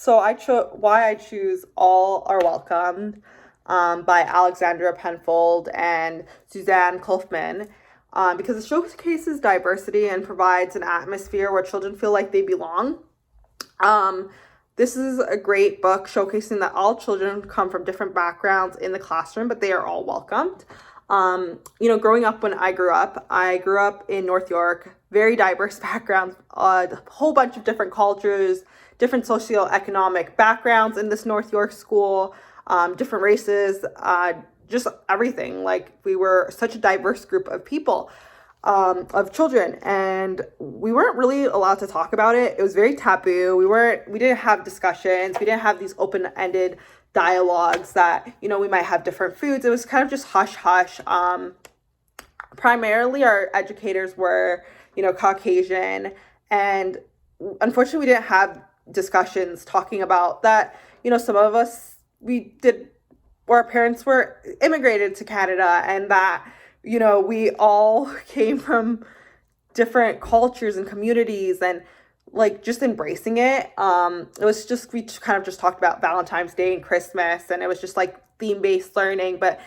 So Why I Choose All Are Welcomed by Alexandra Penfold and Suzanne Kaufman, because it showcases diversity and provides an atmosphere where children feel like they belong. Um, this is a great book showcasing that all children come from different backgrounds in the classroom, but they are all welcomed. Growing up when I grew up in North York, very diverse backgrounds, a whole bunch of different cultures, different socioeconomic backgrounds in this North York school, different races, just everything. Like, we were such a diverse group of people, of children, and we weren't really allowed to talk about it. It was very taboo. We didn't have discussions. We didn't have these open-ended dialogues that, we might have different foods. It was kind of just hush hush. Primarily our educators were, Caucasian, and unfortunately we didn't have discussions talking about that. Some of us, we did, or our parents were immigrated to Canada, and that, we all came from different cultures and communities, and like just embracing it. It was just, we kind of just talked about Valentine's Day and Christmas, and it was just like theme-based learning. But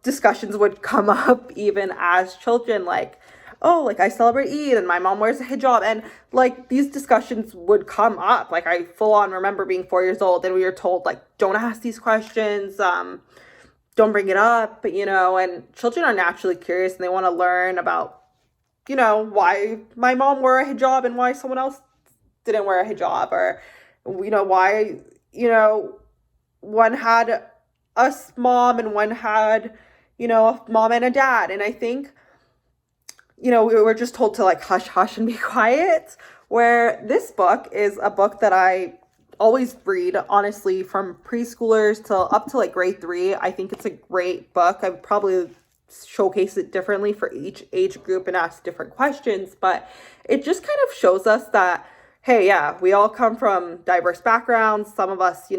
discussions would come up even as children, like, oh, like, I celebrate Eid and my mom wears a hijab, and like these discussions would come up. Like, I full on remember being 4 years old and we were told, like, don't ask these questions, don't bring it up, and children are naturally curious and they want to learn about, why my mom wore a hijab and why someone else didn't wear a hijab, or, why, one had a mom and one had, a mom and a dad. And I think, we were just told to like hush hush and be quiet, where this book is a book that I always read, honestly, from preschoolers till up to like grade 3. I think it's a great book. I would probably showcase it differently for each age group and ask different questions, but it just kind of shows us that, hey, yeah, we all come from diverse backgrounds. Some of us,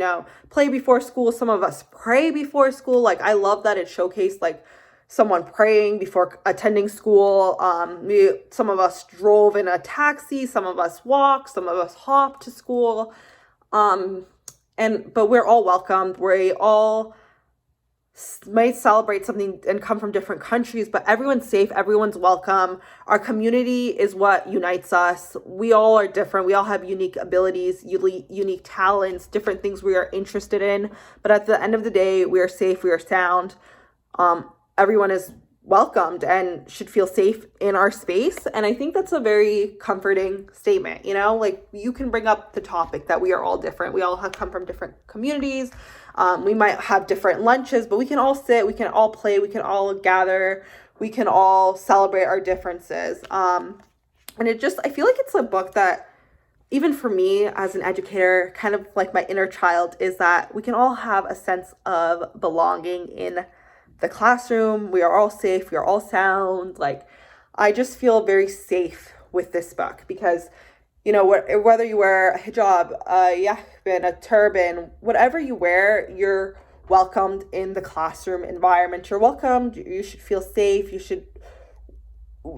play before school. Some of us pray before school. Like, I love that it showcased like someone praying before attending school. Some of us drove in a taxi. Some of us walked. Some of us hopped to school. But we're all welcomed. We all might celebrate something and come from different countries, but everyone's safe, everyone's welcome. Our community is what unites us. We all are different. We all have unique abilities, unique talents, different things we are interested in. But at the end of the day, we are safe, we are sound. Everyone is welcomed and should feel safe in our space. And I think that's a very comforting statement. Like, you can bring up the topic that we are all different. We all have come from different communities. We might have different lunches, but we can all sit, we can all play, we can all gather, we can all celebrate our differences. And I feel like it's a book that, even for me as an educator, kind of like my inner child, is that we can all have a sense of belonging in the classroom. We are all safe, we are all sound. Like, I just feel very safe with this book because, whether you wear a hijab, a yahbin, a turban, whatever you wear, you're welcomed in the classroom environment. You're welcomed. You should feel safe.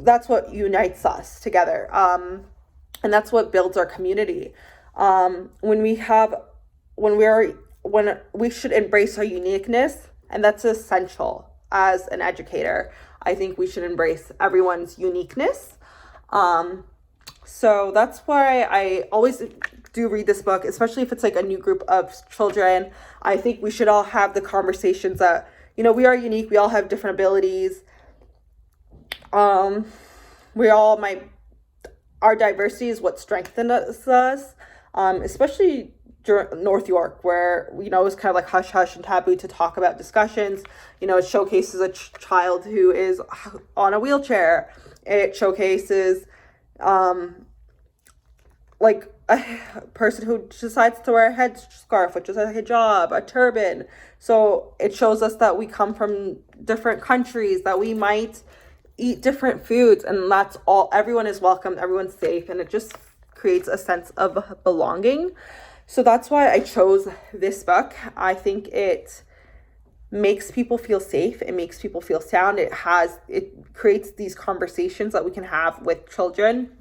That's what unites us together. And that's what builds our community. When we should embrace our uniqueness, and that's essential as an educator. I think we should embrace everyone's uniqueness. So that's why I always do read this book, especially if it's like a new group of children. I think we should all have the conversations that, we are unique. We all have different abilities. Our diversity is what strengthens us, especially during North York, where, it was kind of like hush hush and taboo to talk about discussions. It showcases a child who is on a wheelchair. It showcases like a person who decides to wear a headscarf, which is a hijab, a turban. So it shows us that we come from different countries, that we might eat different foods, and that's all. Everyone is welcome, everyone's safe, and it just creates a sense of belonging. So that's why I chose this book. I think it makes people feel safe. It makes people feel sound. It creates these conversations that we can have with children.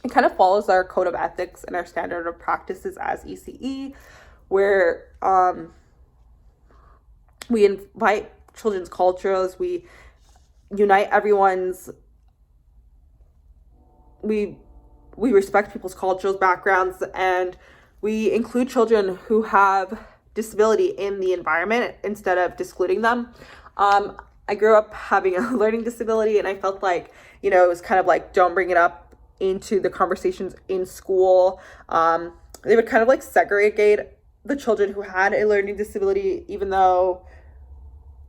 it kind of follows our code of ethics and our standard of practices as ECE, where we invite children's cultures, we unite everyone's, we respect people's cultural backgrounds, and we include children who have disability in the environment instead of excluding them. I grew up having a learning disability, and I felt like, it was kind of like, don't bring it up into the conversations in school. They would kind of like segregate the children who had a learning disability, even though,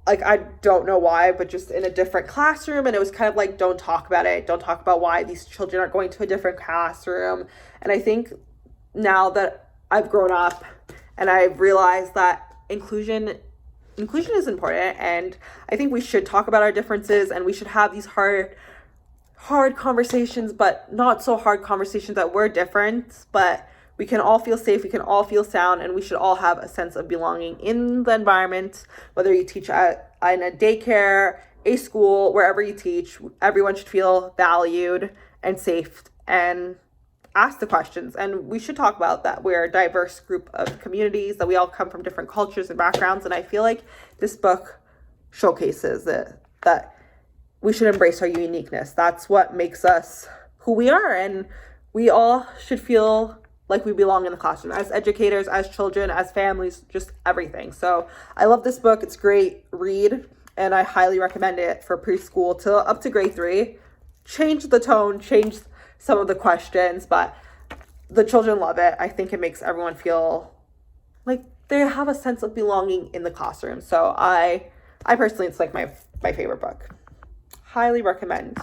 like, I don't know why, but just in a different classroom. And it was kind of like, don't talk about it. Don't talk about why these children are going to a different classroom. And I think now that I've grown up and I've realized that inclusion is important, and I think we should talk about our differences, and we should have these hard conversations, but not so hard conversations that we're different, but we can all feel safe, we can all feel sound, and we should all have a sense of belonging in the environment. Whether you teach in a daycare, a school, wherever you teach, everyone should feel valued and safe and ask the questions. And we should talk about that we're a diverse group of communities, that we all come from different cultures and backgrounds. And I feel like this book showcases that we should embrace our uniqueness. That's what makes us who we are, and we all should feel like we belong in the classroom, as educators, as children, as families, just everything. So I love this book. It's a great read, and I highly recommend it for preschool to up to grade 3. Change the tone, change some of the questions, but the children love it. I think it makes everyone feel like they have a sense of belonging in the classroom. So I personally, it's like my favorite book. Highly recommend.